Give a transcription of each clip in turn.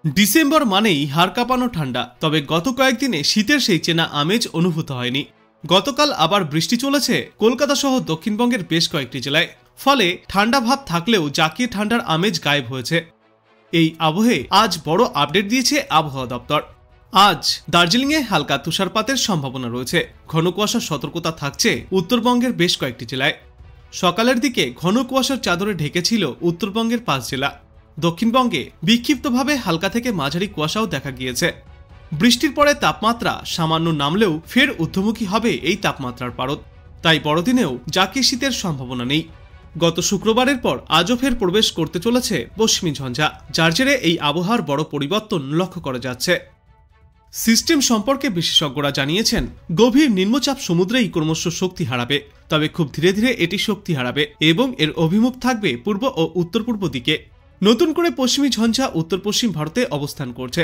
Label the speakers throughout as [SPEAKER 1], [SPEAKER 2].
[SPEAKER 1] December মানেই হাড় কাঁপানো ঠান্ডা, তবে গত কয়েকদিনে শীতের সেই চেনা আমেজ অনুভূত হয়নি। গতকাল আবার বৃষ্টি চলেছে কলকাতা সহ দক্ষিণবঙ্গের বেশ কয়েকটি জেলায়, ফলে ঠান্ডা ভাব থাকলেও জাকিয়ে ঠান্ডার আমেজ গায়েব হয়েছে। এই আবহে আজ বড় আপডেট দিয়েছে আবহাওয়া দপ্তর। আজ দার্জিলিংয়ে হালকা তুষারপাতের সম্ভাবনা রয়েছে। ঘন কুয়াশার সতর্কতা থাকছে উত্তরবঙ্গের বেশ কয়েকটি জেলায়। সকালের দিকে ঘন কুয়াশার চাদরে ঢেকেছিল উত্তরবঙ্গের 5 জেলা। দক্ষিণবঙ্গে বিক্ষিপ্তভাবে হালকা থেকে মাঝারি কুয়াশাও দেখা গিয়েছে। বৃষ্টির পরে তাপমাত্রা সামান্য নামলেও ফের ঊর্ধ্বমুখী হবে এই তাপমাত্রার পারদ, তাই বড়দিনেও জাকিয়ে শীতের সম্ভাবনা নেই। গত শুক্রবারের পর আজও ফের প্রবেশ করতে চলেছে পশ্চিমী ঝঞ্ঝা, যার জেরে এই আবহাওয়ার বড় পরিবর্তন লক্ষ্য করা যাচ্ছে। সিস্টেম সম্পর্কে বিশেষজ্ঞরা জানিয়েছেন, গভীর নিম্নচাপ সমুদ্রেই ক্রমশ শক্তি হারাবে, তবে খুব ধীরে ধীরে এটি শক্তি হারাবে এবং এর অভিমুখ থাকবে পূর্ব ও উত্তর পূর্ব দিকে। নতুন করে পশ্চিমী ঝঞ্ঝা উত্তর পশ্চিম ভারতে অবস্থান করছে।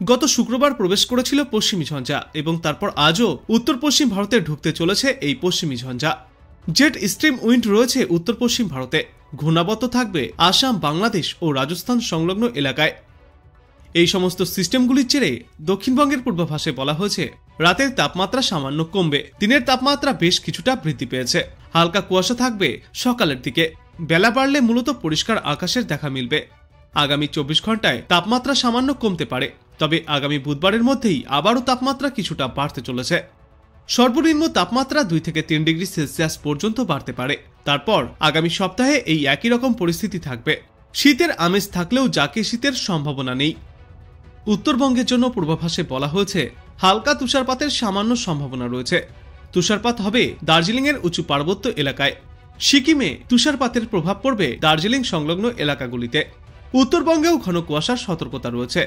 [SPEAKER 1] গত শুক্রবার প্রবেশ করেছিল পশ্চিমী ঝঞ্ঝা এবং তারপর আজও উত্তর পশ্চিম ভারতে ঢুকতে চলেছে এই পশ্চিমী ঝঞ্ঝা। জেট স্ট্রিম উইন্ড রয়েছে উত্তর পশ্চিম ভারতে, ঘূর্ণাবর্ত থাকবে আসাম, বাংলাদেশ ও রাজস্থান সংলগ্ন এলাকায়। এই সমস্ত সিস্টেমগুলির জেরে দক্ষিণবঙ্গের পূর্বাভাসে বলা হয়েছে, রাতের তাপমাত্রা সামান্য কমবে, দিনের তাপমাত্রা বেশ কিছুটা বৃদ্ধি পেয়েছে। হালকা কুয়াশা থাকবে সকালের দিকে, বেলা বাড়লে মূলত পরিষ্কার আকাশের দেখা মিলবে। আগামী 24 ঘন্টায় তাপমাত্রা সামান্য কমতে পারে, তবে আগামী বুধবারের মধ্যেই আবারও তাপমাত্রা কিছুটা বাড়তে চলেছে। সর্বনিম্ন তাপমাত্রা 2 থেকে 3 ডিগ্রি সেলসিয়াস পর্যন্ত বাড়তে পারে। তারপর আগামী সপ্তাহে এই একই রকম পরিস্থিতি থাকবে। শীতের আমেজ থাকলেও জাকিয়ে শীতের সম্ভাবনা নেই। উত্তরবঙ্গের জন্য পূর্বাভাসে বলা হয়েছে, হালকা তুষারপাতের সামান্য সম্ভাবনা রয়েছে। তুষারপাত হবে দার্জিলিংয়ের উঁচু পার্বত্য এলাকায়। সিকিমে তুষারপাতের প্রভাব পড়বে দার্জিলিং সংলগ্ন এলাকাগুলিতে। উত্তরবঙ্গেও ঘন কুয়াশার সতর্কতা রয়েছে।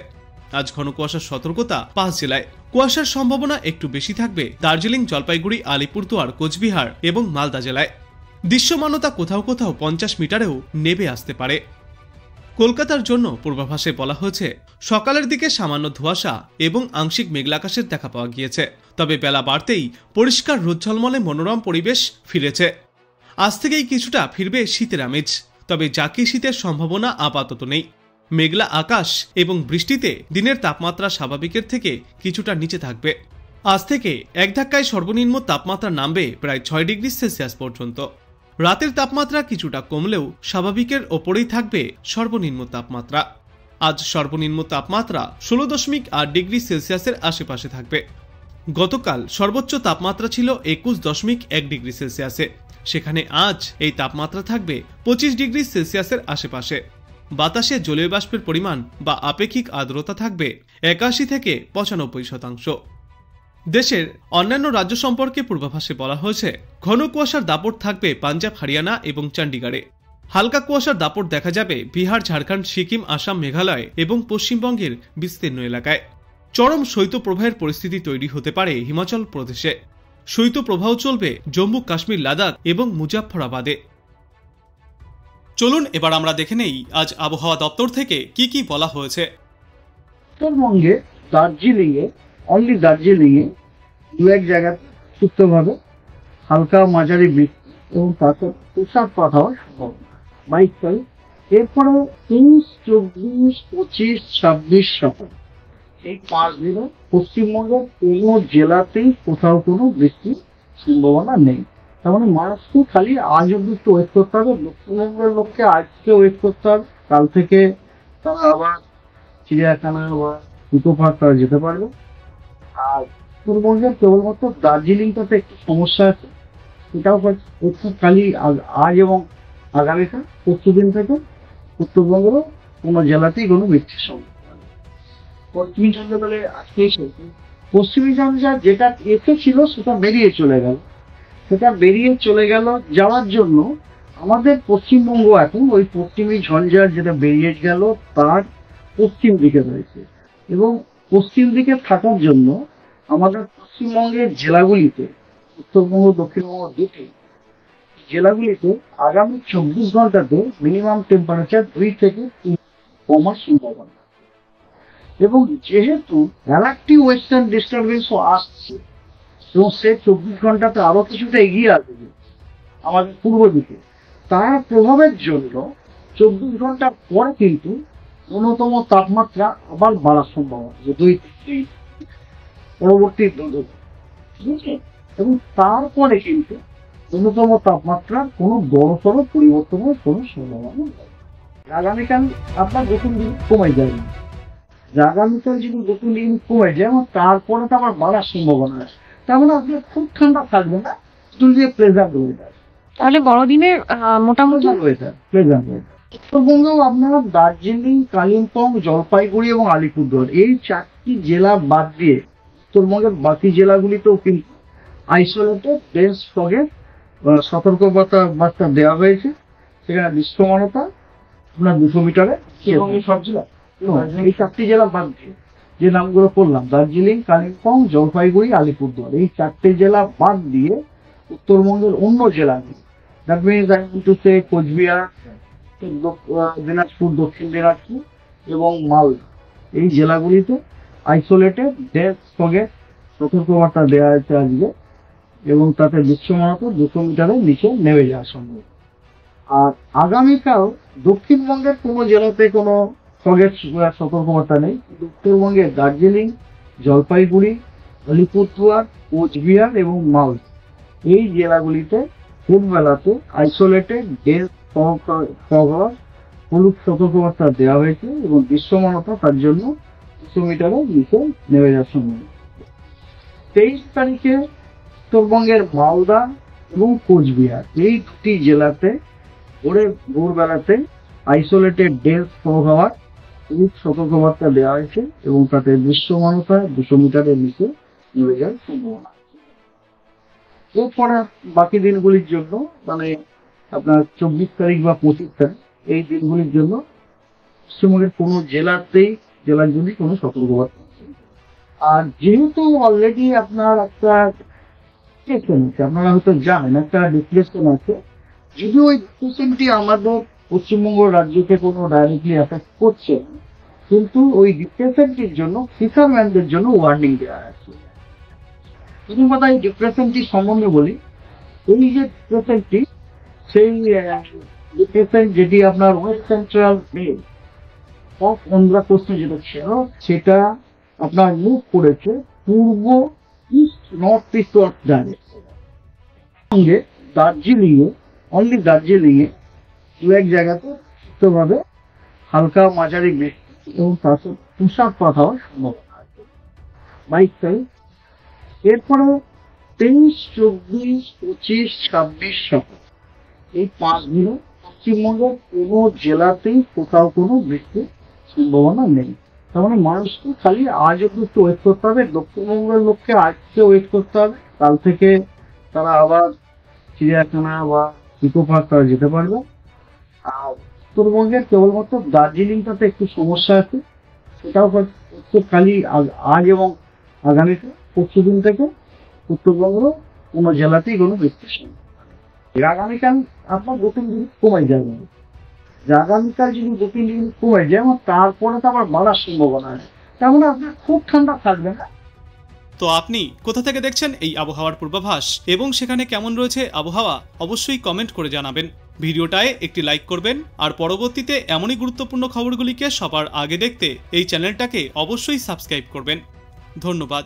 [SPEAKER 1] আজ ঘন কুয়াশার সতর্কতা 5 জেলায়। কুয়াশার সম্ভাবনা একটু বেশি থাকবে দার্জিলিং, জলপাইগুড়ি, আলিপুরদুয়ার, কোচবিহার এবং মালদা জেলায়। দৃশ্যমানতা কোথাও কোথাও 50 মিটারেও নেমে আসতে পারে। কলকাতার জন্য পূর্বাভাসে বলা হয়েছে, সকালের দিকে সামান্য ধোঁয়াশা এবং আংশিক মেঘলা আকাশের দেখা পাওয়া গিয়েছে, তবে বেলা বাড়তেই পরিষ্কার রোদ ঝলমলে মনোরম পরিবেশ ফিরেছে। আজ থেকেই কিছুটা ফিরবে শীতের আমেজ, তবে জাকিয়ে শীতের সম্ভাবনা আপাতত নেই। মেঘলা আকাশ এবং বৃষ্টিতে দিনের তাপমাত্রা স্বাভাবিকের থেকে কিছুটা নিচে থাকবে। আজ থেকে এক ধাক্কায় সর্বনিম্ন তাপমাত্রা নামবে প্রায় 6 ডিগ্রি সেলসিয়াস পর্যন্ত। রাতের তাপমাত্রা কিছুটা কমলেও স্বাভাবিকের ওপরেই থাকবে সর্বনিম্ন তাপমাত্রা। আজ সর্বনিম্ন তাপমাত্রা 16.8 ডিগ্রি সেলসিয়াসের আশেপাশে থাকবে। গতকাল সর্বোচ্চ তাপমাত্রা ছিল 21.1 ডিগ্রি সেলসিয়াসে, সেখানে আজ এই তাপমাত্রা থাকবে 25 ডিগ্রি সেলসিয়াসের আশেপাশে। বাতাসে জলীয় বাষ্পের পরিমাণ বা আপেক্ষিক আর্দ্রতা থাকবে 81 থেকে 95%। দেশের অন্যান্য রাজ্য সম্পর্কে পূর্বাভাসে বলা হয়েছে, ঘন কুয়াশার দাপট থাকবে পাঞ্জাব, হরিয়ানা এবং চণ্ডীগড়ে। হালকা কুয়াশার দাপট দেখা যাবে বিহার, ঝাড়খণ্ড, সিকিম, আসাম, মেঘালয় এবং পশ্চিমবঙ্গের বিস্তীর্ণ এলাকায়। চরম শৈত্যপ্রবাহের পরিস্থিতি তৈরি হতে পারে হিমাচল প্রদেশে। শৈত্যপ্রবাহ চলবে জম্মু, কাশ্মীর, লাদাখ এবং মুজাফফরাবাদে। চলুন এবার আমরা দেখে নেই আজ আবহাওয়া দপ্তর থেকে কি বলা হয়েছে।
[SPEAKER 2] উত্তরবঙ্গে অনলি দার্জিলিংয়ে দু এক জায়গায় সুস্থভাবে হালকা মাঝারি বৃষ্টি এবং তারপর তুষারপাত হওয়ার সম্ভাবনা 22 তারিখ। এরপরে 23, 24, 25, 26 সকাল এই 5 দিনে পশ্চিমবঙ্গের কোনো জেলাতেই কোথাও কোনো বৃষ্টির সম্ভাবনা নেই। তার মানে মানুষকে খালি আজ অব্দি একটু ওয়েট করতে হবে। দক্ষিণবঙ্গের লোককে আজকে ওয়েট করতে হবে, কাল থেকে তারা আবার চিড়িয়াখানা বা ইকো পার্ক তারা যেতে পারবে। আর উত্তরবঙ্গের কেবলমাত্র দার্জিলিংটাতে একটু সমস্যা আছে, এটাও একটু খালি আজ এবং আগামীকাল পরশুদিন থেকে উত্তরবঙ্গেরও কোনো জেলাতেই কোনো বৃষ্টির সম্ভাবনা নেই। পশ্চিমী ঝঞ্ঝা বলে আজকে পশ্চিমী ঝঞ্ঝা যেটা এসেছিল সেটা বেরিয়ে চলে গেল যাওয়ার জন্য আমাদের পশ্চিমবঙ্গ এখন ওই পশ্চিমী ঝঞ্ঝার যেটা বেরিয়ে গেল তার পশ্চিম দিকে রয়েছে, এবং পশ্চিম দিকে থাকার জন্য আমাদের পশ্চিমবঙ্গের জেলাগুলিতে, উত্তরবঙ্গ দক্ষিণবঙ্গ দুটি জেলাগুলিতে আগামী 24 ঘন্টাতে মিনিমাম টেম্পারেচার 2 থেকে 3 কমার সম্ভাবনা। এবং যেহেতু আরেকটি ওয়েস্টার্ন ডিস্টারবেন্সও আসছে এবং সে 24 ঘন্টাতে আরো কিছুটা এগিয়ে আসবে আমাদের পূর্ব দিকে, তার প্রভাবের জন্য 24 ঘন্টা পরে কিন্তু ন্যূনতম তাপমাত্রা আবার বাড়ার সম্ভাবনা যে 2-3 পরবর্তী 2 দিন, ঠিক আছে? এবং তারপরে কিন্তু ন্যূনতম তাপমাত্রার কোনো বড়সড় পরিবর্তনের কোনো সম্ভাবনা নেই। আগামীকাল আপনার 2-3 কমে যায়, আগামীকাল যদি 2-3 কমে যায় এবং তারপরে তো আবার বাড়ার সম্ভাবনা আছে, তার মানে আপনার খুব ঠান্ডা থাকবে না, প্লেজান্ট ওয়েদার।
[SPEAKER 3] তাহলে বড়দিনের মোটামুটি
[SPEAKER 2] প্লেজান্ট ওয়েদার। উত্তরবঙ্গেও আপনারা দার্জিলিং, কালিম্পং, জলপাইগুড়ি এবং আলিপুরদুয়ার এই 4টি জেলা বাদ দিয়ে উত্তরবঙ্গের বাকি জেলাগুলিতেও কিন্তু আইসোলেটেড ডেন্স ফগের সতর্কবার্তা দেওয়া হয়েছে। সেখানে দৃশ্যমানতা আপনার 200 মিটারে এবং এই সব জেলা, এই 4টি জেলা বাদ দিয়ে যে নামগুলো করলাম, দার্জিলিং, কালিম্পং, জলপাইগুড়ি, আলিপুরদুয়ার, এই 4টে জেলা বাদ দিয়ে উত্তরবঙ্গের অন্য জেলাগুলি, that means I want to say Coochbehar, Dinajpur, Dakshin Dinajpur এবং মালদা, এই জেলাগুলিতে আইসোলেটেড ডেন্স ফগের সতর্কবার্তা দেওয়া হয়েছে আজকে, এবং তাতে দৃশ্যমানতা 200 মিটারের নিচে নেমে যাওয়া সম্ভব। আর আগামীকাল দক্ষিণবঙ্গের কোনো জেলাতে কোনো ফগের সতর্কবার্তা নেই। উত্তরবঙ্গের দার্জিলিং, জলপাইগুড়ি, আলিপুরদুয়ার, কোচবিহার এবং মালদা এই জেলাগুলিতে ভোরবেলাতে আইসোলেটেড ডেন্স ফগ হলুদ সতর্কবার্তা দেওয়া হয়েছে এবং দৃশ্যমানতা তার জন্য 200 মিটারের নিচে নেমে যাওয়ার সম্ভব। 23 তারিখে উত্তরবঙ্গের মালদা এবং কোচবিহার এই 2টি জেলাতে ভোরবেলাতে আইসোলেটেড ডেন্স ফগ হওয়ার হলুদ সতর্কবার্তা দেওয়া হয়েছে এবং তাতে দৃশ্যমানতা 200 মিটারের নিচে নেমে যাওয়ার সম্ভাবনা। এরপরে বাকি দিনগুলির জন্য, মানে আপনার 24 তারিখ বা 25 তারিখ, এই দিনগুলির জন্য পশ্চিমবঙ্গের কোনো জেলার জন্য কোনো সতর্কবার্তা নেই। আর যেহেতু অলরেডি আপনার একটা ডিপ্রেশন আছে, আপনারা হয়তো জানেন একটা ডিপ্রেশন আছে, যদিও ওই ডিপ্রেশনটি আমাদের পশ্চিমবঙ্গ রাজ্যকে কোনো ডাইরেক্টলি অ্যাফেক্ট করছে না, কিন্তু ওই ডিপ্রেশনটির জন্য ফিশারম্যানদের জন্য ওয়ার্নিং দেওয়া আছে। প্রথম কথা এই ডিপ্রেশনটি সম্বন্ধে বলি। এই যে ডিপ্রেশনটি, সেই ডিপ্রেশন যেটি আপনার west central belt of Andhra কোস্টে যেটা ছিল, সেটা আপনার মুভ করেছে পূর্ব ইস্ট নর্থ ইস্ট ডাইরেকশন। সঙ্গে দার্জিলিংয়ে 2-1 জায়গাতে সুস্থভাবে হালকা মাঝারি বৃষ্টি এবং তার সাথে তুষারপাত হওয়ার সম্ভাবনা আছে 22 তারিখ। এরপরে 23, 24, 25, 26, 27 এই 5 দিনে পশ্চিমবঙ্গের কোনো জেলাতেই কোথাও কোনো বৃষ্টির সম্ভাবনা নেই। তার মানে মানুষকে খালি আজ অব্দি একটু ওয়েট করতে হবে, দক্ষিণবঙ্গের লোককে আজকে ওয়েট করতে হবে, কাল থেকে তারা আবার চিড়িয়াখানা বা ইকো পার্ক তারা যেতে পারবে। আর উত্তরবঙ্গের কেবলমাত্র দার্জিলিংটাতে একটু সমস্যা আছে, সেটাও হচ্ছে খালি আজ এবং আগামীতে পরশুদিন থেকে উত্তরবঙ্গের কোনো জেলাতেই কোনো বৃষ্টির সম্ভাবনা নেই। আগামীকাল আপনার 2-3 কমে যাবে, আগামীকাল যদি 2-3 কমে যায় এবং তারপরে তো আবার বাড়ার সম্ভাবনা আছে, তার মানে আপনার খুব ঠান্ডা থাকবে না।
[SPEAKER 1] তো আপনি কোথা থেকে দেখছেন এই আবহাওয়ার পূর্বাভাস এবং সেখানে কেমন রয়েছে আবহাওয়া অবশ্যই কমেন্ট করে জানাবেন। ভিডিওটায় একটি লাইক করবেন আর পরবর্তীতে এমনই গুরুত্বপূর্ণ খবরগুলিকে সবার আগে দেখতে এই চ্যানেলটাকে অবশ্যই সাবস্ক্রাইব করবেন। ধন্যবাদ।